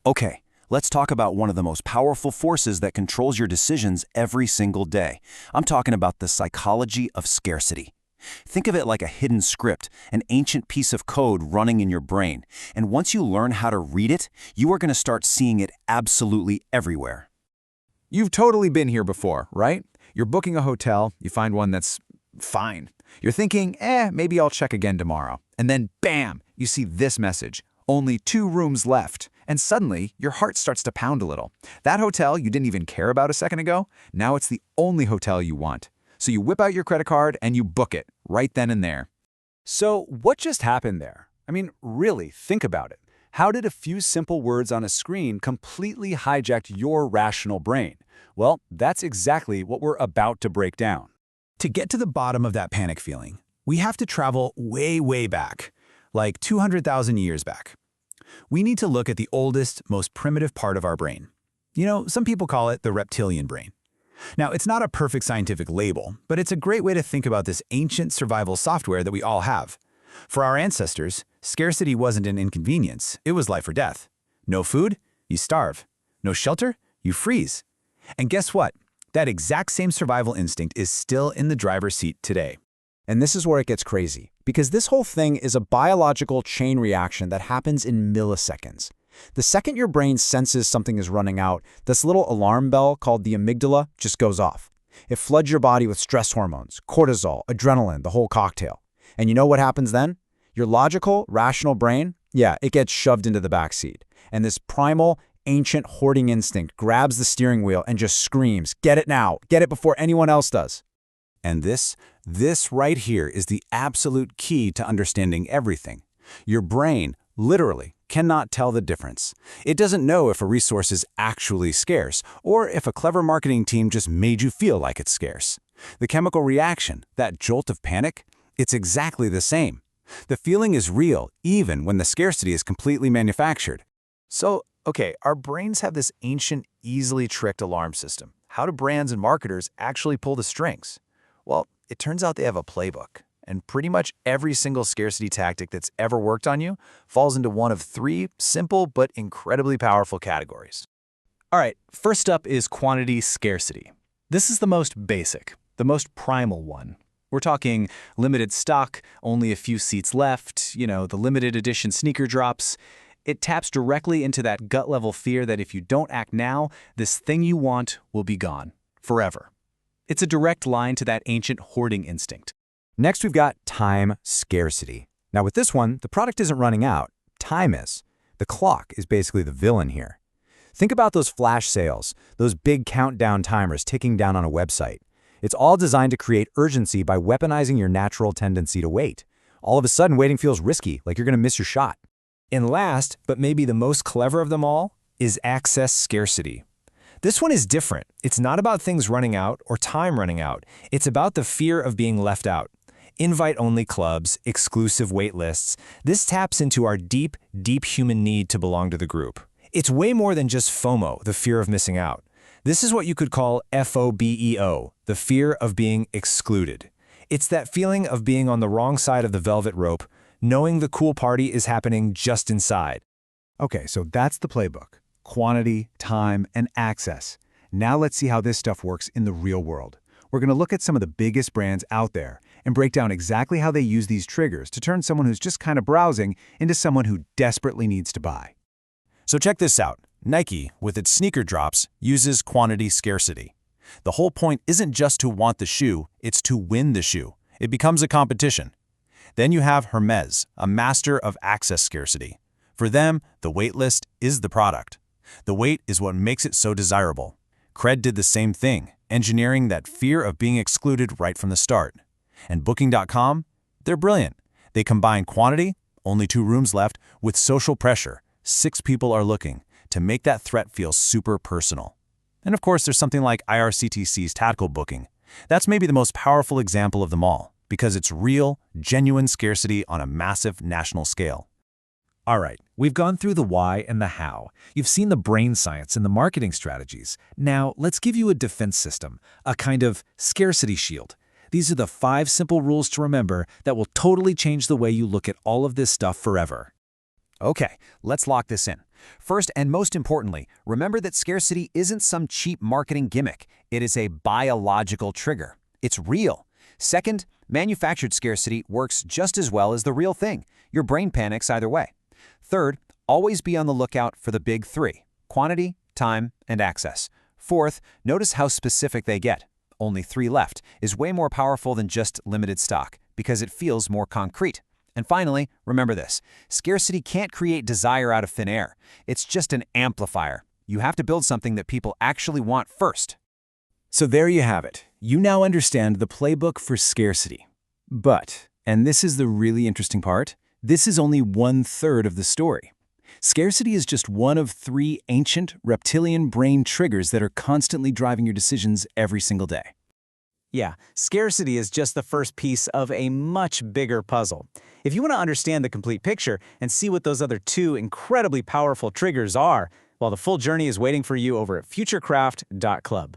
Okay, let's talk about one of the most powerful forces that controls your decisions every single day. I'm talking about the psychology of scarcity. Think of it like a hidden script, an ancient piece of code running in your brain. And once you learn how to read it, you are going to start seeing it absolutely everywhere. You've totally been here before, right? You're booking a hotel, you find one that's fine. You're thinking, maybe I'll check again tomorrow. And then bam, you see this message. Only 2 rooms left. And suddenly, your heart starts to pound a little. That hotel you didn't even care about a second ago, now it's the only hotel you want. So you whip out your credit card and you book it, right then and there. So what just happened there? I mean, really, think about it. How did a few simple words on a screen completely hijack your rational brain? Well, that's exactly what we're about to break down. To get to the bottom of that panic feeling, we have to travel way, way back, like 200,000 years back. We need to look at the oldest, most primitive part of our brain. You know, some people call it the reptilian brain. Now, it's not a perfect scientific label, but it's a great way to think about this ancient survival software that we all have. For our ancestors, scarcity wasn't an inconvenience, it was life or death. No food? You starve. No shelter? You freeze. And guess what? That exact same survival instinct is still in the driver's seat today. And this is where it gets crazy, because this whole thing is a biological chain reaction that happens in milliseconds. The second your brain senses something is running out, this little alarm bell called the amygdala just goes off. It floods your body with stress hormones, cortisol, adrenaline, the whole cocktail. And you know what happens then? Your logical, rational brain, it gets shoved into the backseat. And this primal, ancient hoarding instinct grabs the steering wheel and just screams, "Get it now! Get it before anyone else does!" And this right here is the absolute key to understanding everything. Your brain, literally, cannot tell the difference. It doesn't know if a resource is actually scarce, or if a clever marketing team just made you feel like it's scarce. The chemical reaction, that jolt of panic, it's exactly the same. The feeling is real, even when the scarcity is completely manufactured. So, okay, our brains have this ancient, easily tricked alarm system. How do brands and marketers actually pull the strings? Well, it turns out they have a playbook. And pretty much every single scarcity tactic that's ever worked on you falls into one of 3 simple but incredibly powerful categories. All right, first up is quantity scarcity. This is the most basic, the most primal one. We're talking limited stock, only a few seats left, the limited edition sneaker drops. It taps directly into that gut-level fear that if you don't act now, this thing you want will be gone, forever. It's a direct line to that ancient hoarding instinct. Next, we've got time scarcity. Now with this one, the product isn't running out, time is. The clock is basically the villain here. Think about those flash sales, those big countdown timers ticking down on a website. It's all designed to create urgency by weaponizing your natural tendency to wait. All of a sudden, waiting feels risky, like you're going to miss your shot. And last, but maybe the most clever of them all, is access scarcity. This one is different. It's not about things running out or time running out. It's about the fear of being left out. Invite-only clubs, exclusive wait lists. This taps into our deep, deep human need to belong to the group. It's way more than just FOMO, the fear of missing out. This is what you could call FOBEO, the fear of being excluded. It's that feeling of being on the wrong side of the velvet rope, knowing the cool party is happening just inside. Okay, so that's the playbook. Quantity, time, and access. Now let's see how this stuff works in the real world. We're going to look at some of the biggest brands out there and break down exactly how they use these triggers to turn someone who's just kind of browsing into someone who desperately needs to buy. So check this out. Nike, with its sneaker drops, uses quantity scarcity. The whole point isn't just to want the shoe, it's to win the shoe. It becomes a competition. Then you have Hermes, a master of access scarcity. For them, the wait list is the product. The wait is what makes it so desirable. CRED did the same thing, engineering that fear of being excluded right from the start. And Booking.com, they're brilliant. They combine quantity, only 2 rooms left, with social pressure, 6 people are looking, to make that threat feel super personal. And of course, there's something like IRCTC's tactical booking. That's maybe the most powerful example of them all, because it's real, genuine scarcity on a massive national scale. All right, we've gone through the why and the how. You've seen the brain science and the marketing strategies. Now, let's give you a defense system, a kind of scarcity shield. These are the 5 simple rules to remember that will totally change the way you look at all of this stuff forever. Okay, let's lock this in. First and most importantly, remember that scarcity isn't some cheap marketing gimmick. It is a biological trigger. It's real. Second, manufactured scarcity works just as well as the real thing. Your brain panics either way. Third, always be on the lookout for the big three: quantity, time, and access. Fourth, notice how specific they get. Only 3 left is way more powerful than just limited stock because it feels more concrete. And finally, remember this: scarcity can't create desire out of thin air. It's just an amplifier. You have to build something that people actually want first. So there you have it. You now understand the playbook for scarcity. But, and this is the really interesting part, this is only 1/3 of the story. Scarcity is just one of 3 ancient reptilian brain triggers that are constantly driving your decisions every single day. Yeah, scarcity is just the first piece of a much bigger puzzle. If you want to understand the complete picture and see what those other 2 incredibly powerful triggers are, well, the full journey is waiting for you over at futurekraft.club.